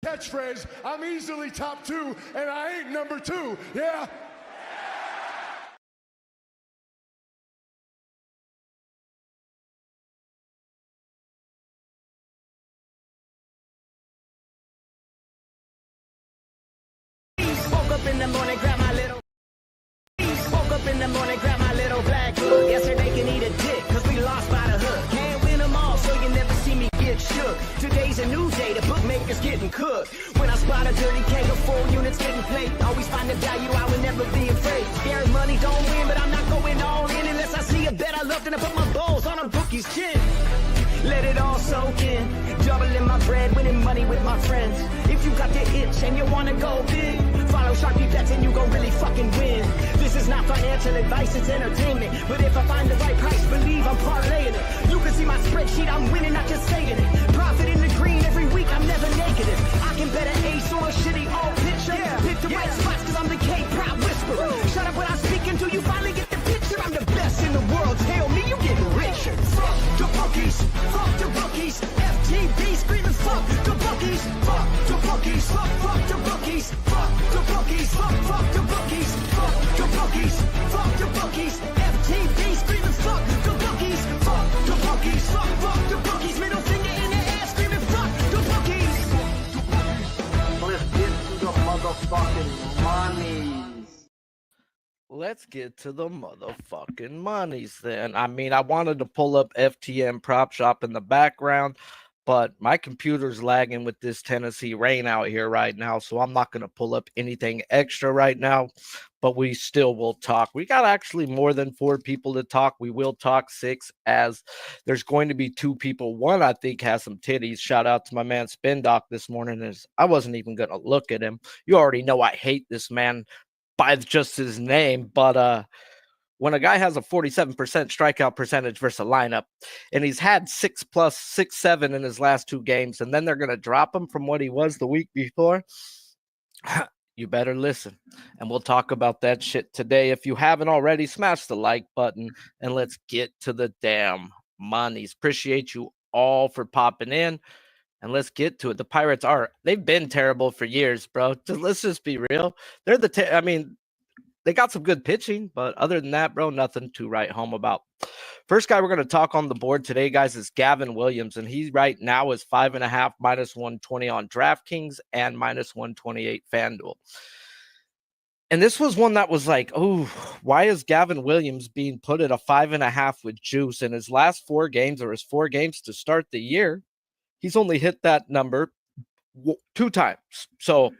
Catchphrase, I'm easily top 2, and I ain't number 2. Yeah? Woke up in the morning, grab my little. Woke up in the morning, grab my little black book. Yesterday can eat a dick, cause we lost by the hook. Can't win them all, so you never see me get shook. Today's a new day, the bookmaker's getting cooked. When I spot a dirty keg of 4 units getting played, always find the value, I would never be afraid. Scared money don't win, but I'm not going all in unless I see a bet I love, then I put my balls on a bookie's chin. Let it all soak in, doubling my bread, winning money with my friends. If you got the itch and you wanna go big, follow Sharpie bets and you gon' really fucking win. This is not financial advice, it's entertainment. But if I find the right price, believe I'm parlaying it. You can see my spreadsheet, I'm winning, not just saying it. Profit in the green every week, I'm never negative. I can bet an ace or a shitty old picture. Pick the right spots cause I'm the K-Prop whisperer. Shut up when I speak until you finally get the picture. I'm the best in the world, tell me you getting richer. Fuck the bookies, fuck the bookies. FTV screaming fuck the bookies, fuck the bookies, fuck the bookies, fuck the bookies, fuck the bookies, fuck the bookies, fuck the bookies. FTV screaming fuck the bookies, fuck the bookies, fuck the bookies. Middle finger in the air screaming fuck the bookies. Let's get to the motherfucking monies. Let's get to the motherfucking monies then. I mean, I wanted to pull up FTM Prop Shop in the background, but my computer's lagging with this Tennessee rain out here right now, so I'm not going to pull up anything extra right now, but we still will talk. We got actually more than 4 people to talk. We will talk 6 as there's going to be 2 people. One, I think, has some titties. Shout out to my man Spin Doc this morning. As I wasn't even going to look at him. You already know I hate this man by just his name, but when a guy has a 47% strikeout percentage versus a lineup, and he's had 6+6-7 in his last 2 games, and then they're going to drop him from what he was the week before, you better listen. And we'll talk about that shit today. If you haven't already, smash the like button, and let's get to the damn monies. Appreciate you all for popping in. And let's get to it. The Pirates they've been terrible for years, bro. Let's just be real. They're I mean, they got some good pitching, but other than that, bro, nothing to write home about. First guy we're going to talk on the board today, guys, is Gavin Williams. And he right now is 5.5, -120 on DraftKings and -128 FanDuel. And this was one that was like, oh, why is Gavin Williams being put at a 5.5 with juice? In his last 4 games, or his 4 games to start the year, he's only hit that number 2 times. So,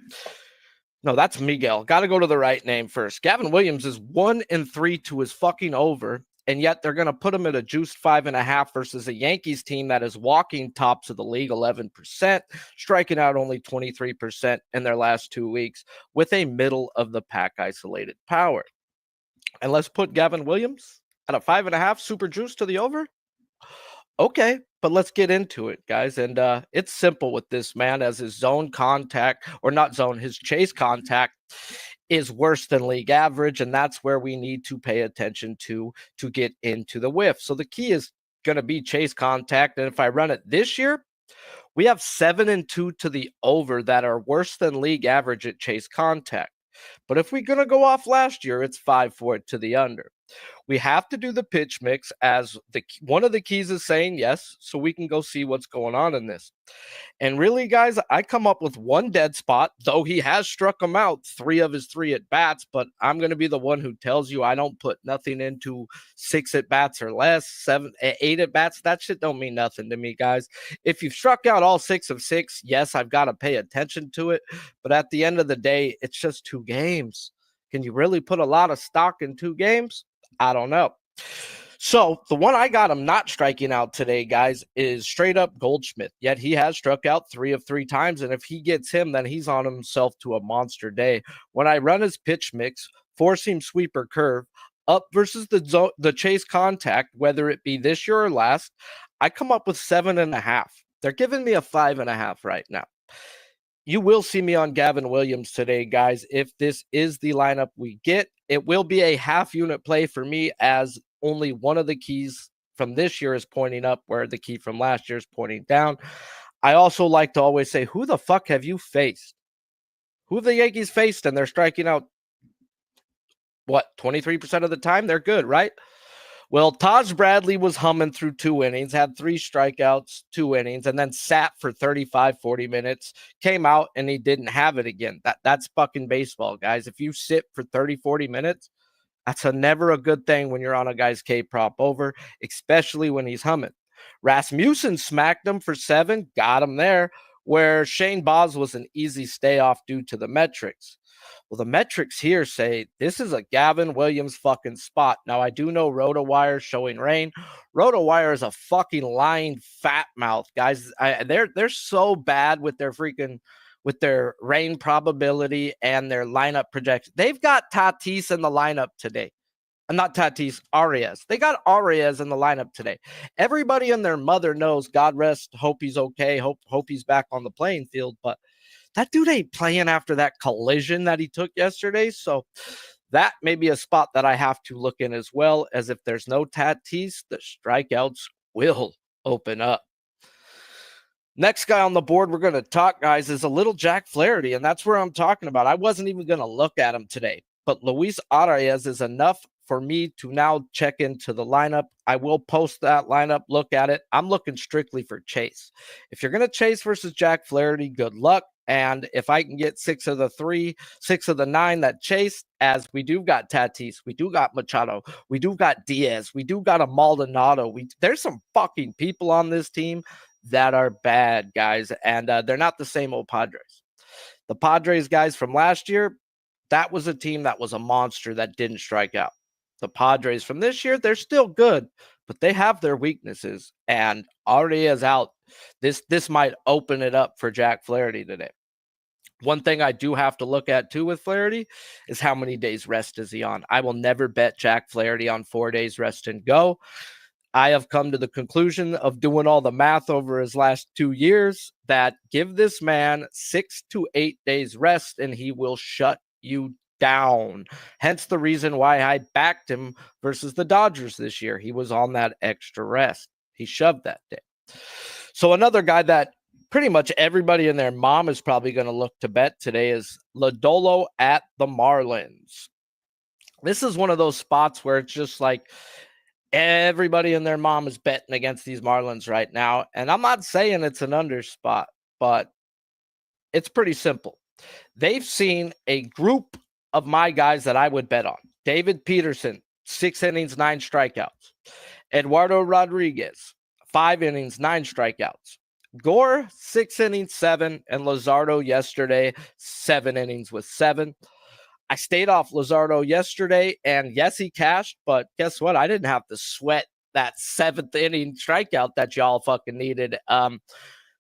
no, that's Miguel. Got to go to the right name first. Gavin Williams is 1-3 to his fucking over, and yet they're going to put him at a juiced 5.5 versus a Yankees team that is walking tops of the league 11%, striking out only 23% in their last 2 weeks with a middle-of-the-pack isolated power. And let's put Gavin Williams at a 5.5 super juice to the over. Okay, but let's get into it, guys. And it's simple with this man, as his zone contact, or not zone, his chase contact is worse than league average. And that's where we need to pay attention to get into the whiff. So the key is going to be chase contact. And if I run it this year, we have 7-2 to the over that are worse than league average at chase contact. But if we're going to go off last year, it's 5-4 to the under. We have to do the pitch mix, as one of the keys is saying yes, so we can go see what's going on in this. And really, guys, I come up with one dead spot, though he has struck him out 3 of his 3 at bats, but I'm going to be the one who tells you I don't put nothing into 6 at bats or less, 7, 8 at bats. That shit don't mean nothing to me, guys. If you've struck out all 6 of 6, yes, I've got to pay attention to it. But at the end of the day, it's just 2 games. Can you really put a lot of stock in 2 games? I don't know. So the one I got him not striking out today, guys, is straight up Goldschmidt. Yet he has struck out 3 of 3 times. And if he gets him, then he's on himself to a monster day. When I run his pitch mix, 4-seam sweeper curve, up versus the chase contact, whether it be this year or last, I come up with 7.5. They're giving me a 5.5 right now. You will see me on Gavin Williams today, guys. If this is the lineup we get, it will be a half unit play for me, as only one of the keys from this year is pointing up, where the key from last year is pointing down. I also like to always say, who the fuck have you faced? Who have the Yankees faced? And they're striking out, what, 23% of the time? They're good, right? Well, Taj Bradley was humming through 2 innings, had 3 strikeouts, 2 innings, and then sat for 35, 40 minutes, came out, and he didn't have it again. That's fucking baseball, guys. If you sit for 30, 40 minutes, that's never a good thing when you're on a guy's K-prop over, especially when he's humming. Rasmussen smacked him for 7, got him there, where Shane Baz was an easy stay off due to the metrics. Well, the metrics here say this is a Gavin Williams fucking spot. Now, I do know RotoWire showing rain. RotoWire is a fucking lying fat mouth, guys. They're so bad with their rain probability and their lineup projection. They've got Tatis in the lineup today. Not Tatis, Arias. They got Arias in the lineup today. Everybody and their mother knows, God rest, hope he's okay, hope he's back on the playing field, but that dude ain't playing after that collision that he took yesterday. So that may be a spot that I have to look in as well, as if there's no Tatis, the strikeouts will open up. Next guy on the board we're going to talk, guys, is a little Jack Flaherty, and that's where I'm talking about. I wasn't even going to look at him today, but Luis Arias is enough for me to now check into the lineup. I will post that lineup, look at it. I'm looking strictly for chase. If you're going to chase versus Jack Flaherty, good luck. And if I can get 6 of the 9 that chase, as we do got Tatis, we do got Machado, we do got Diaz, we do got a Maldonado. There's some fucking people on this team that are bad, guys, and they're not the same old Padres. The Padres, guys, from last year, that was a team that was a monster that didn't strike out. The Padres from this year, they're still good, but they have their weaknesses, and Arias out. This might open it up for Jack Flaherty today. One thing I do have to look at too with Flaherty is how many days rest is he on. I will never bet Jack Flaherty on 4 days rest and go. I have come to the conclusion of doing all the math over his last 2 years that give this man 6 to 8 days rest and he will shut you down. Hence the reason why I backed him versus the Dodgers this year. He was on that extra rest. He shoved that day. So another guy that pretty much everybody and their mom is probably going to look to bet today is Lodolo at the Marlins. This is one of those spots where it's just like everybody and their mom is betting against these Marlins right now. And I'm not saying it's an under spot, but it's pretty simple. They've seen a group of my guys that I would bet on. David Peterson, 6 innings, 9 strikeouts. Eduardo Rodriguez, 5 innings, 9 strikeouts. Gore, 6 innings, 7. And Luzardo yesterday, 7 innings with 7. I stayed off Luzardo yesterday, and yes, he cashed, but guess what? I didn't have to sweat that 7th inning strikeout that y'all fucking needed.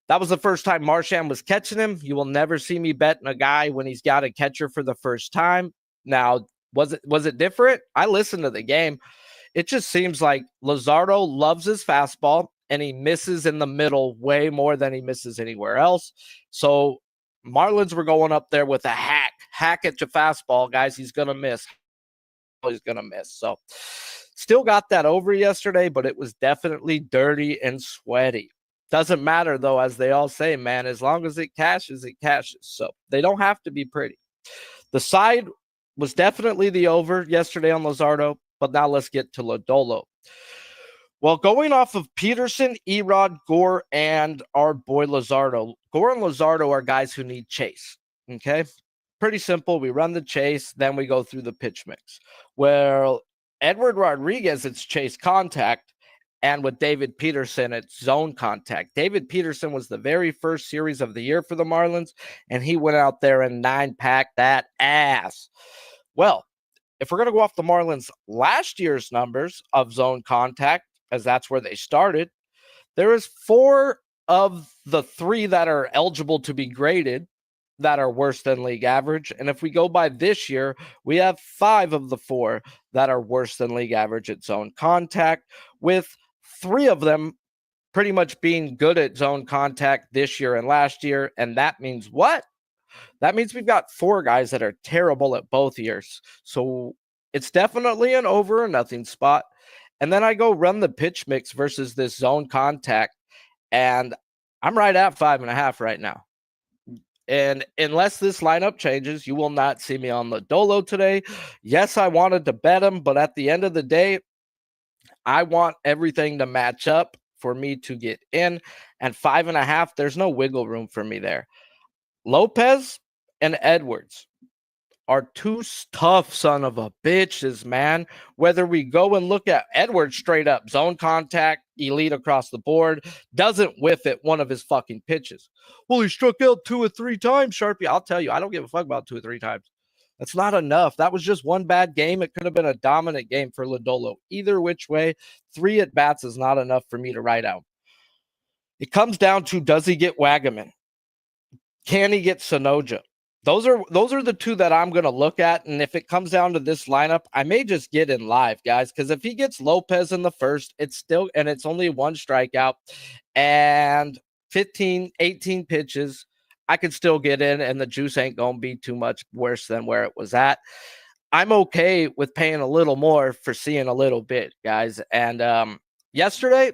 That was the first time Marchand was catching him. You will never see me betting a guy when he's got a catcher for the first time. Now, was it different? I listened to the game. It just seems like Luzardo loves his fastball, and he misses in the middle way more than he misses anywhere else. So Marlins were going up there with a hack at your fastball, guys. He's going to miss. He's going to miss. So still got that over yesterday, but it was definitely dirty and sweaty. Doesn't matter, though, as they all say, man. As long as it cashes, it cashes. So they don't have to be pretty. The side was definitely the over yesterday on Luzardo, but now let's get to Lodolo. Well, going off of Peterson, Erod, Gore, and our boy Luzardo. Gore and Luzardo are guys who need chase, okay? Pretty simple. We run the chase, then we go through the pitch mix. Well, Edward Rodriguez, it's chase contact, and with David Peterson, it's zone contact. David Peterson was the very first series of the year for the Marlins, and he went out there and 9-packed that ass. Well, if we're going to go off the Marlins last year's numbers of zone contact, as that's where they started, there is 4 of the 3 that are eligible to be graded that are worse than league average. And if we go by this year, we have 5 of the 4 that are worse than league average at zone contact, with 3 of them pretty much being good at zone contact this year and last year. And that means what? That means we've got 4 guys that are terrible at both years. So it's definitely an over or nothing spot. And then I go run the pitch mix versus this zone contact. And I'm right at 5.5 right now. And unless this lineup changes, you will not see me on the Dolo today. Yes, I wanted to bet him, but at the end of the day, I want everything to match up for me to get in. And 5.5, there's no wiggle room for me there. Lopez and Edwards are two tough son of a bitches, man. Whether we go and look at Edwards straight up, zone contact, elite across the board, doesn't whiff at one of his fucking pitches. Well, he struck out 2 or 3 times, Sharpie. I'll tell you, I don't give a fuck about 2 or 3 times. That's not enough. That was just one bad game. It could have been a dominant game for Lodolo. Either which way, 3 at-bats is not enough for me to write out. It comes down to, does he get Wagaman? Can he get Sonoja? Those are the 2 that I'm going to look at. And if it comes down to this lineup, I may just get in live, guys, because if he gets Lopez in the first, it's only 1 strikeout and 15, 18 pitches, I could still get in, and the juice ain't going to be too much worse than where it was at. I'm okay with paying a little more for seeing a little bit, guys. And yesterday,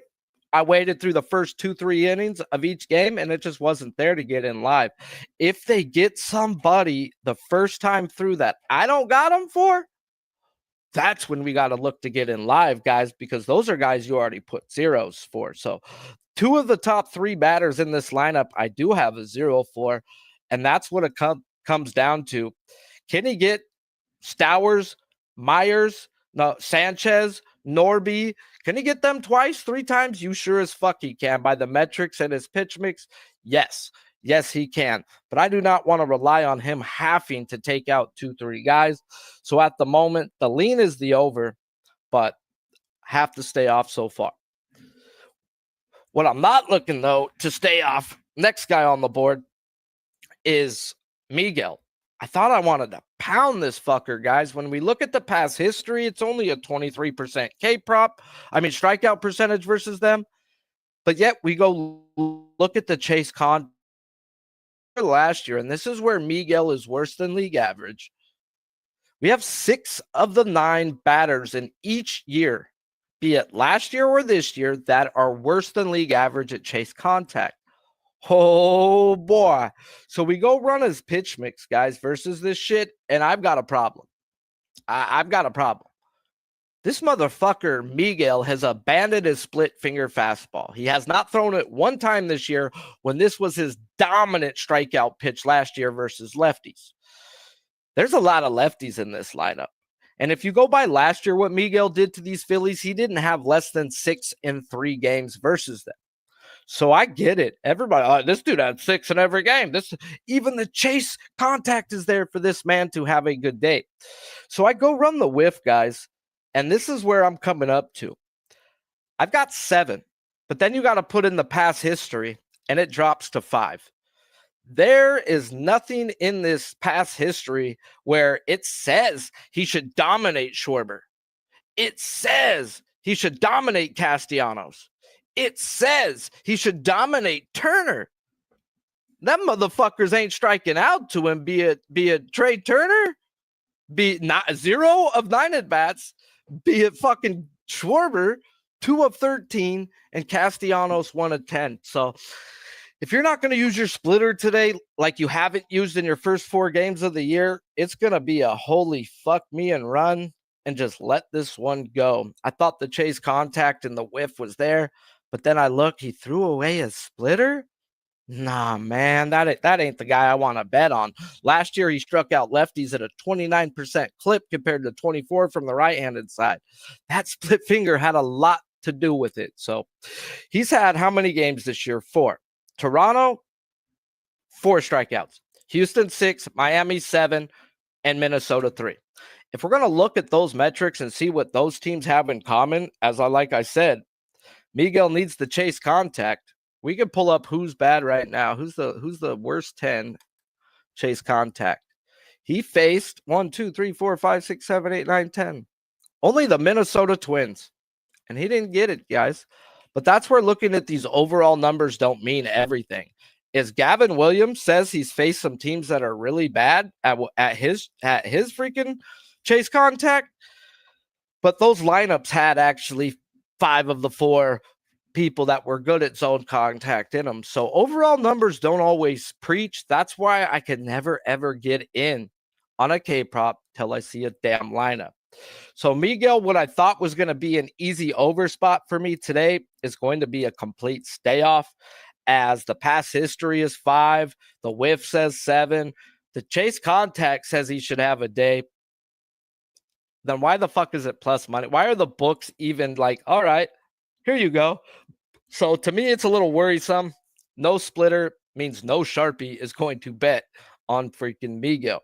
I waited through the first 2-3 innings of each game, and it just wasn't there to get in live. If they get somebody the first time through that I don't got them for, that's when we got to look to get in live, guys, because those are guys you already put zeros for. So 2 of the top 3 batters in this lineup, I do have a 0 for, and that's what it comes down to. Can he get Stowers, Myers, Sanchez, Norby? Can he get them twice, 3 times? You sure as fuck he can. By the metrics and his pitch mix, yes. Yes, he can. But I do not want to rely on him having to take out 2-3 guys. So at the moment, the lean is the over, but have to stay off so far. What I'm not looking, though, to stay off, next guy on the board is Miguel. I thought I wanted to pound this fucker, guys. When we look at the past history, it's only a 23% strikeout percentage versus them. But yet we go look at the chase con last year, and this is where Miguel is worse than league average. We have 6 of the 9 batters in each year, be it last year or this year, that are worse than league average at chase contact. Oh boy. So we go run his pitch mix, guys, versus this shit, and I've got a problem. I've got a problem. This motherfucker, Miguel, has abandoned his split finger fastball. He has not thrown it 1 time this year when this was his dominant strikeout pitch last year versus lefties. There's a lot of lefties in this lineup. And if you go by last year, what Miguel did to these Phillies, he didn't have less than 6 in 3 games versus them. So I get it. Everybody, this dude had 6 in every game. Even the chase contact is there for this man to have a good day. So I go run the whiff, guys. And this is where I'm coming up to. I've got 7, but then you got to put in the past history, and it drops to 5. There is nothing in this past history where it says he should dominate Schwarber. It says he should dominate Castellanos. It says he should dominate Turner. Them motherfuckers ain't striking out to him, be it Trey Turner, be not 0 of 9 at-bats, be it fucking Schwarber, 2 of 13, and Castellanos 1 of 10. So if you're not going to use your splitter today like you haven't used in your first 4 games of the year, it's going to be a holy fuck me and run and just let this one go. I thought the chase contact and the whiff was there, but then I look, he threw away his splitter. Nah, man, that ain't the guy I want to bet on. Last year, he struck out lefties at a 29% clip compared to 24 from the right-handed side. That split finger had a lot to do with it. So he's had how many games this year? 4. Toronto, 4 strikeouts. Houston, 6. Miami, 7. And Minnesota, 3. If we're going to look at those metrics and see what those teams have in common, like I said, Miguel needs to chase contact. We can pull up who's bad right now. Who's the worst 10 chase contact? He faced 1, 2, 3, 4, 5, 6, 7, 8, 9, 10. Only the Minnesota Twins. And he didn't get it, guys. But that's where looking at these overall numbers don't mean everything. Is Gavin Williams says he's faced some teams that are really bad at his freaking chase contact. But those lineups had actually 5 of the 4 people that were good at zone contact in them. So overall numbers don't always preach. That's why I can never ever get in on a K prop till I see a damn lineup. So Miguel, what I thought was going to be an easy over spot for me today is going to be a complete stay off, as the pass history is 5, the whiff says 7, the chase contact says he should have a day. Then why the fuck is it plus money? Why are the books even like, all right, here you go? So to me, it's a little worrisome. No splitter means no Sharpie is going to bet on freaking Miguel.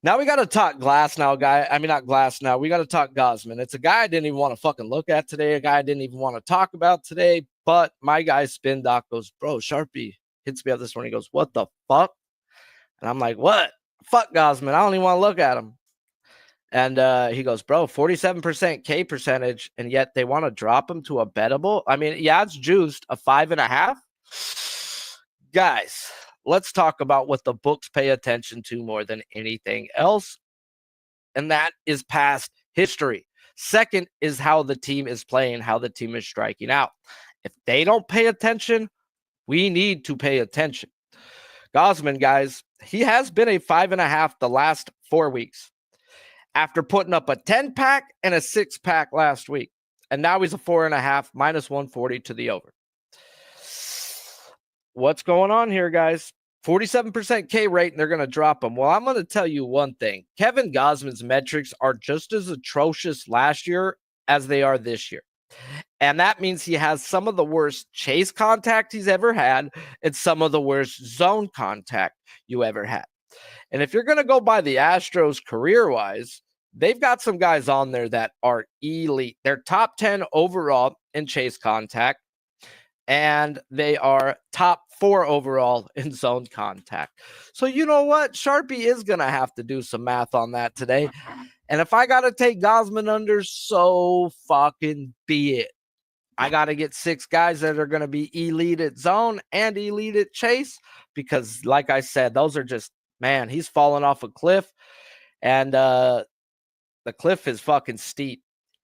Now we got to talk Glass now, guy. I mean, not Glass now. We got to talk Gosman. It's a guy I didn't even want to fucking look at today, a guy I didn't even want to talk about today. But my guy Spin Doc goes, bro, Sharpie hits me up this morning. He goes, what the fuck? And I'm like, what? Fuck Gosman. I don't even want to look at him. And he goes, bro, 47% K percentage, and yet they want to drop him to a bettable. I mean, yeah, it's juiced a 5.5. Guys, let's talk about what the books pay attention to more than anything else, and that is past history. Second is how the team is playing, how the team is striking out. If they don't pay attention, we need to pay attention. Gosman, guys, he has been a 5.5 the last 4 weeks, after putting up a 10-pack and a 6-pack last week. And now he's a 4.5, minus 140 to the over. What's going on here, guys? 47% K rate, and they're going to drop him. Well, I'm going to tell you one thing. Kevin Gosman's metrics are just as atrocious last year as they are this year. And that means he has some of the worst chase contact he's ever had and some of the worst zone contact you ever had. And if you're going to go by the Astros career-wise, they've got some guys on there that are elite. They're top 10 overall in chase contact, and they are top 4 overall in zone contact. So you know what? Sharpie is going to have to do some math on that today. And if I got to take Gosman under, so fucking be it. I got to get 6 guys that are going to be elite at zone and elite at chase, because like I said, those are just, man, he's falling off a cliff, and the cliff is fucking steep.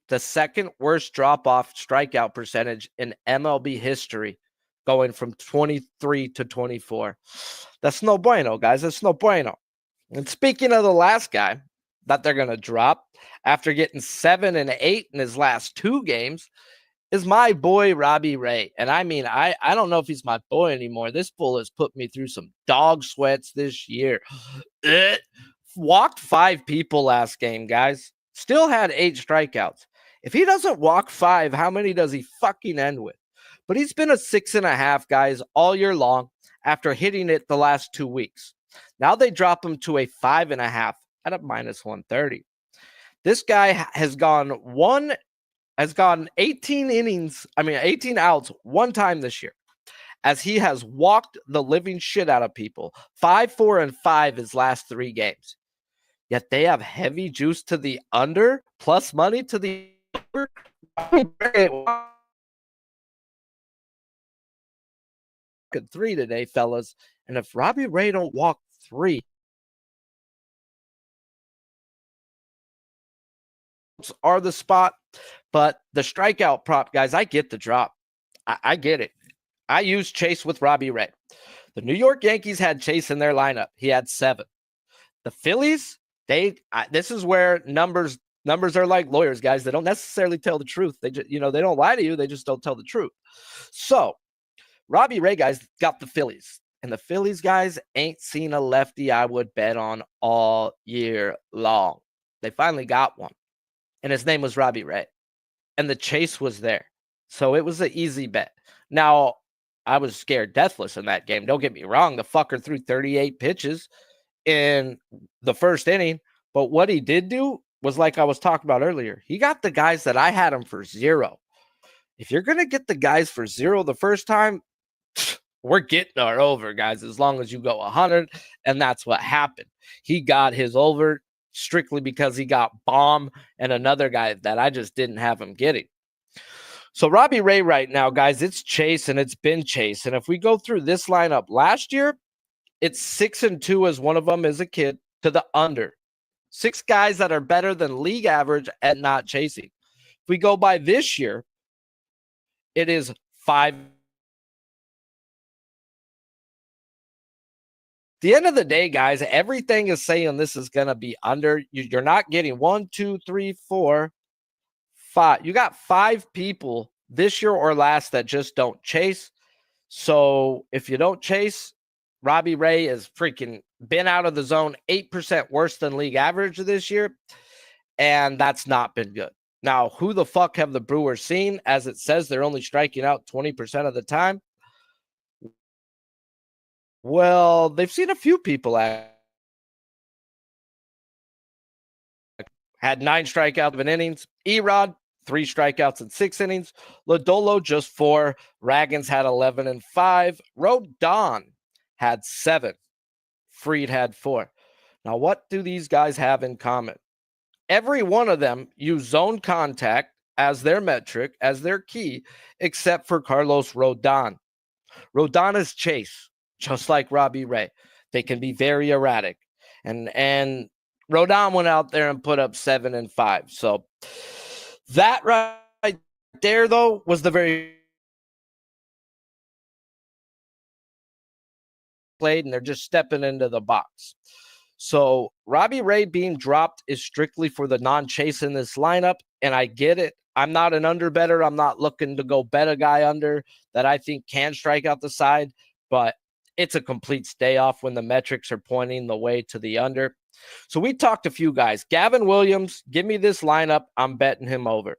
The second worst drop-off strikeout percentage in MLB history, going from 23 to 24. That's no bueno, guys. That's no bueno. And speaking of the last guy that they're going to drop after getting 7 and 8 in his last 2 games is my boy Robbie Ray. And I mean, I don't know if he's my boy anymore. This fool has put me through some dog sweats this year. Walked 5 people last game, guys. Still had 8 strikeouts. If he doesn't walk 5, how many does he fucking end with? But he's been a 6.5, guys, all year long after hitting it the last 2 weeks. Now they drop him to a 5.5 at a minus 130. This guy has gone 18 innings, 18 outs one time this year, as he has walked the living shit out of people. 5, 4, and 5 his last 3 games. Yet they have heavy juice to the under, plus money to the over. 3 today, fellas. And if Robbie Ray don't walk 3, are the spot. But the strikeout prop, guys, I get the drop. I get it. I use Chase with Robbie Ray. The New York Yankees had Chase in their lineup. He had 7. The Phillies, this is where numbers are like lawyers, guys. They don't necessarily tell the truth. They just, they don't lie to you. They just don't tell the truth. So Robbie Ray, guys, got the Phillies. And the Phillies, guys, ain't seen a lefty I would bet on all year long. They finally got one. And his name was Robbie Ray. And the chase was there. So it was an easy bet. Now, I was scared deathless in that game. Don't get me wrong. The fucker threw 38 pitches in the first inning. But what he did do was, like I was talking about earlier, he got the guys that I had him for 0. If you're going to get the guys for 0 the first time, we're getting our over, guys, as long as you go 100. And that's what happened. He got his over strictly because he got Bomb and another guy that I just didn't have him getting. So Robbie Ray right now, guys, it's Chase, and it's been Chase. And if we go through this lineup last year, it's 6-2 as one of them is a kid to the under. 6 guys that are better than league average at not chasing. If we go by this year, It is 5. At the end of the day, guys, everything is saying this is going to be under. You're not getting 1, 2, 3, 4, 5. You got 5 people this year or last that just don't chase. So if you don't chase, Robbie Ray has freaking been out of the zone 8% worse than league average this year. And that's not been good. Now, who the fuck have the Brewers seen? As it says, they're only striking out 20% of the time. Well, they've seen a few people had 9 strikeouts in innings. Erod, 3 strikeouts in 6 innings. Lodolo, just 4. Raggins had 11 and 5. Rodon had 7. Fried had 4. Now, what do these guys have in common? Every one of them use zone contact as their metric, as their key, except for Carlos Rodon. Rodon is chase, just like Robbie Ray. They can be very erratic. And Rodon went out there and put up 7 and 5. So that right there, though, was the very played, and they're just stepping into the box. So Robbie Ray being dropped is strictly for the non-chase in this lineup, and I get it. I'm not an under better. I'm not looking to go bet a guy under that I think can strike out the side, but it's a complete stay off when the metrics are pointing the way to the under. So we talked a few guys. Gavin Williams, give me this lineup. I'm betting him over.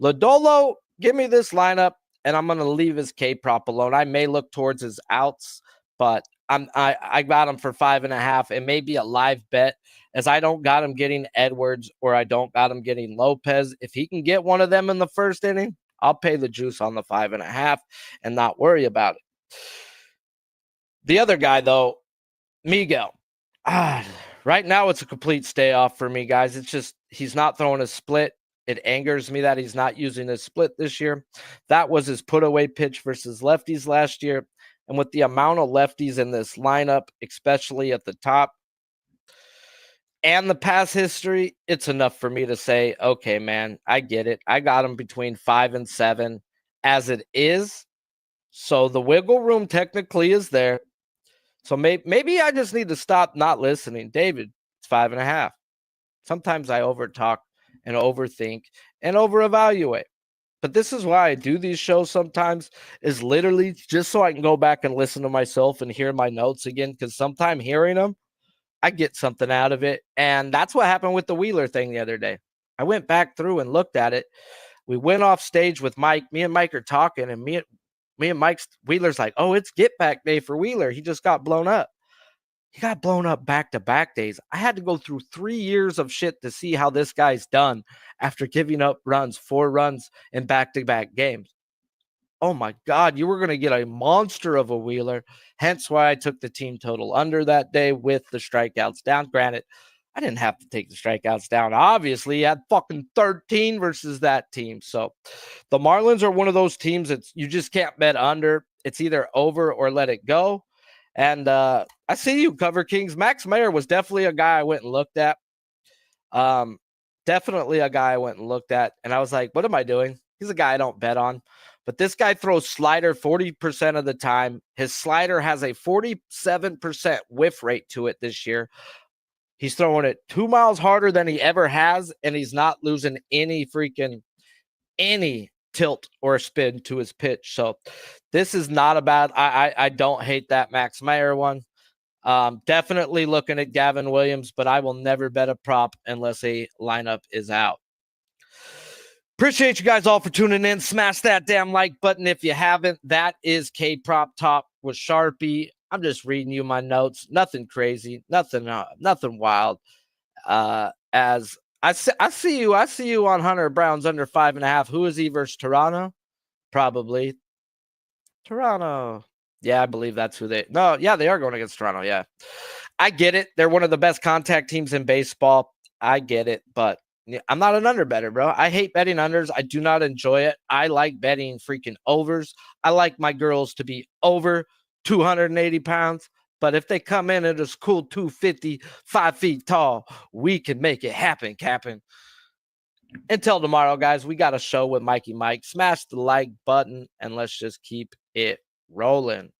Lodolo, give me this lineup, and I'm going to leave his K-prop alone. I may look towards his outs, but I got him for 5.5. It may be a live bet, as I don't got him getting Edwards or I don't got him getting Lopez. If he can get one of them in the first inning, I'll pay the juice on the 5.5 and not worry about it. The other guy, though, Miguel. Right now it's a complete stay off for me, guys. It's just he's not throwing a split. It angers me that he's not using his split this year. That was his put away pitch versus lefties last year. And with the amount of lefties in this lineup, especially at the top, and the past history, it's enough for me to say, okay, man, I get it. I got him between 5 and 7 as it is. So the wiggle room technically is there. So maybe I just need to stop not listening. David, it's 5.5. Sometimes I overtalk and overthink and overevaluate. But this is why I do these shows sometimes, is literally just so I can go back and listen to myself and hear my notes again, because sometimes hearing them, I get something out of it. And that's what happened with the Wheeler thing the other day. I went back through and looked at it. We went off stage with Mike. Me and Mike are talking, and me and Mike's Wheeler's like, oh, it's get back day for Wheeler. He just got blown up. He got blown up back-to-back days. I had to go through 3 years of shit to see how this guy's done after giving up runs, 4 runs in back-to-back games. Oh, my God, you were going to get a monster of a Wheeler, hence why I took the team total under that day with the strikeouts down. Granted, I didn't have to take the strikeouts down. Obviously, he had fucking 13 versus that team. So the Marlins are one of those teams that you just can't bet under. It's either over or let it go. And I see you, Cover Kings. Max Meyer was definitely a guy I went and looked at. Definitely a guy I went and looked at. And I was like, what am I doing? He's a guy I don't bet on. But this guy throws slider 40% of the time. His slider has a 47% whiff rate to it this year. He's throwing it 2 miles harder than he ever has, and he's not losing any tilt or spin to his pitch. So this is not a bad. I don't hate that Max Meyer one. Definitely looking at Gavin Williams, but I will never bet a prop unless a lineup is out. Appreciate you guys all for tuning in. Smash that damn like button if you haven't. That is K-Prop Talk with Sharpie. I'm just reading you my notes. Nothing crazy. Nothing wild. As I see you on Hunter Brown's under 5.5. Who is he versus Toronto? Probably Toronto. Yeah, I believe that's who they. No, yeah, they are going against Toronto. Yeah, I get it. They're one of the best contact teams in baseball. I get it, but I'm not an under better, bro. I hate betting unders. I do not enjoy it. I like betting freaking overs. I like my girls to be over 280 pounds. But if they come in at a cool 250, 5 feet tall, we can make it happen, Captain. Until tomorrow, guys, we got a show with Mikey Mike. Smash the like button and let's just keep it rolling.